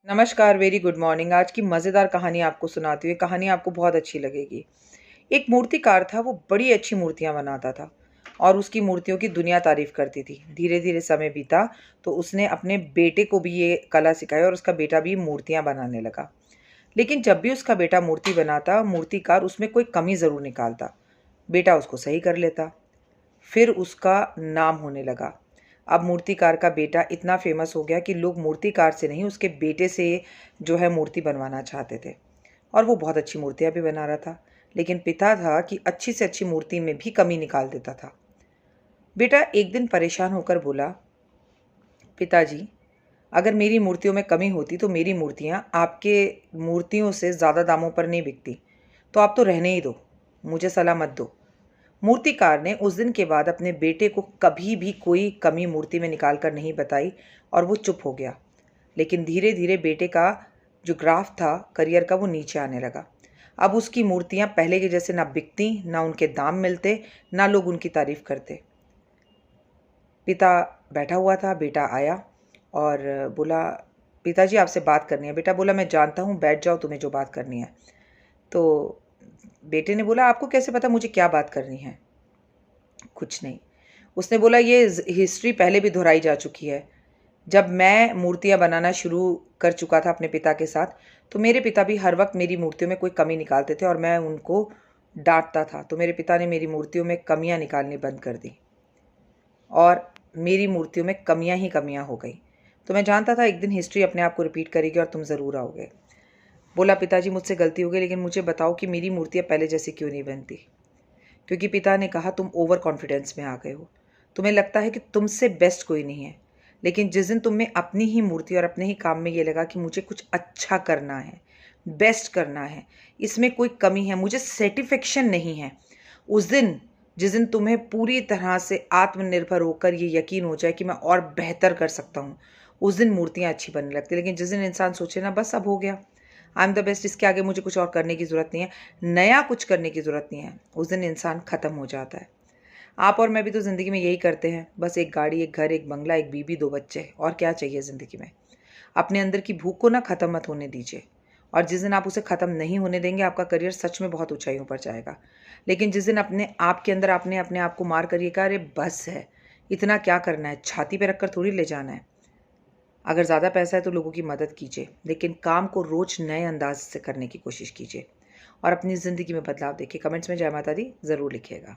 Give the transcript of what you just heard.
नमस्कार, very good morning. आज की मज़ेदार कहानी आपको सुनाती हूँ। कहानी आपको बहुत अच्छी लगेगी। एक मूर्तिकार था, वो बड़ी अच्छी मूर्तियाँ बनाता था और उसकी मूर्तियों की दुनिया तारीफ़ करती थी। धीरे-धीरे समय बीता तो उसने अपने बेटे को भी ये कला सिखाई और उसका बेटा भी मूर्तियाँ बनाने लगा। लेकिन जब भी उसका बेटा मूर्ति बनाता, मूर्तिकार उसमें कोई कमी ज़रूर निकालता। बेटा उसको सही कर लेता। फिर उसका नाम होने लगा। अब मूर्तिकार का बेटा इतना फ़ेमस हो गया कि लोग मूर्तिकार से नहीं, उसके बेटे से जो है मूर्ति बनवाना चाहते थे और वो बहुत अच्छी मूर्तियाँ भी बना रहा था। लेकिन पिता था कि अच्छी से अच्छी मूर्ति में भी कमी निकाल देता था। बेटा एक दिन परेशान होकर बोला, पिताजी, अगर मेरी मूर्तियों में कमी होती तो मेरी मूर्तियाँ आपके मूर्तियों से ज़्यादा दामों पर नहीं बिकती। तो आप तो रहने ही दो, मुझे सलाह मत दो। मूर्तिकार ने उस दिन के बाद अपने बेटे को कभी भी कोई कमी मूर्ति में निकाल कर नहीं बताई और वो चुप हो गया। लेकिन धीरे धीरे बेटे का जो ग्राफ था करियर का, वो नीचे आने लगा। अब उसकी मूर्तियाँ पहले के जैसे ना बिकती, ना उनके दाम मिलते, ना लोग उनकी तारीफ करते। पिता बैठा हुआ था, बेटा आया और बोला, पिताजी आपसे बात करनी है। बेटा बोला, मैं जानता हूँ, बैठ जाओ, तुम्हें जो बात करनी है। तो बेटे ने बोला, आपको कैसे पता मुझे क्या बात करनी है? कुछ नहीं। उसने बोला, ये हिस्ट्री पहले भी दोहराई जा चुकी है। जब मैं मूर्तियाँ बनाना शुरू कर चुका था अपने पिता के साथ, तो मेरे पिता भी हर वक्त मेरी मूर्तियों में कोई कमी निकालते थे और मैं उनको डांटता था। तो मेरे पिता ने मेरी मूर्तियों में कमियां निकालनी बंद कर दी और मेरी मूर्तियों में कमियां ही कमियां हो गई। तो मैं जानता था एक दिन हिस्ट्री अपने आप को रिपीट करेगी और तुम ज़रूर आओगे। बोला, पिताजी मुझसे गलती हो गई, लेकिन मुझे बताओ कि मेरी मूर्तियाँ पहले जैसी क्यों नहीं बनती? क्योंकि पिता ने कहा, तुम ओवर कॉन्फिडेंस में आ गए हो। तुम्हें लगता है कि तुमसे बेस्ट कोई नहीं है। लेकिन जिस दिन तुम में अपनी ही मूर्ति और अपने ही काम में ये लगा कि मुझे कुछ अच्छा करना है, बेस्ट करना है, इसमें कोई कमी है, मुझे सेटिस्फेक्शन नहीं है, उस दिन, जिस दिन तुम्हें पूरी तरह से आत्मनिर्भर होकर ये यकीन हो जाए कि मैं और बेहतर कर सकता हूँ, उस दिन मूर्तियाँ अच्छी बनने लगती। लेकिन जिस दिन इंसान सोचे ना, बस अब हो गया, आई एम द बेस्ट, इसके आगे मुझे कुछ और करने की ज़रूरत नहीं है, नया कुछ करने की ज़रूरत नहीं है, उस दिन इंसान ख़त्म हो जाता है। आप और मैं भी तो ज़िंदगी में यही करते हैं। बस एक गाड़ी, एक घर, एक बंगला, एक बीवी, 2 बच्चे, और क्या चाहिए ज़िंदगी में? अपने अंदर की भूख को ना ख़त्म मत होने दीजिए। और जिस दिन आप उसे ख़त्म नहीं होने देंगे, आपका करियर सच में बहुत ऊँचाइयों पर जाएगा। लेकिन जिस दिन अपने आप के अंदर आपने अपने आप को मार कर ये कहा, अरे बस है, इतना क्या करना है, छाती पे रखकर थोड़ी ले जाना है। अगर ज़्यादा पैसा है तो लोगों की मदद कीजिए, लेकिन काम को रोज़ नए अंदाज से करने की कोशिश कीजिए और अपनी ज़िंदगी में बदलाव देखिए। कमेंट्स में जय माता दी ज़रूर लिखिएगा।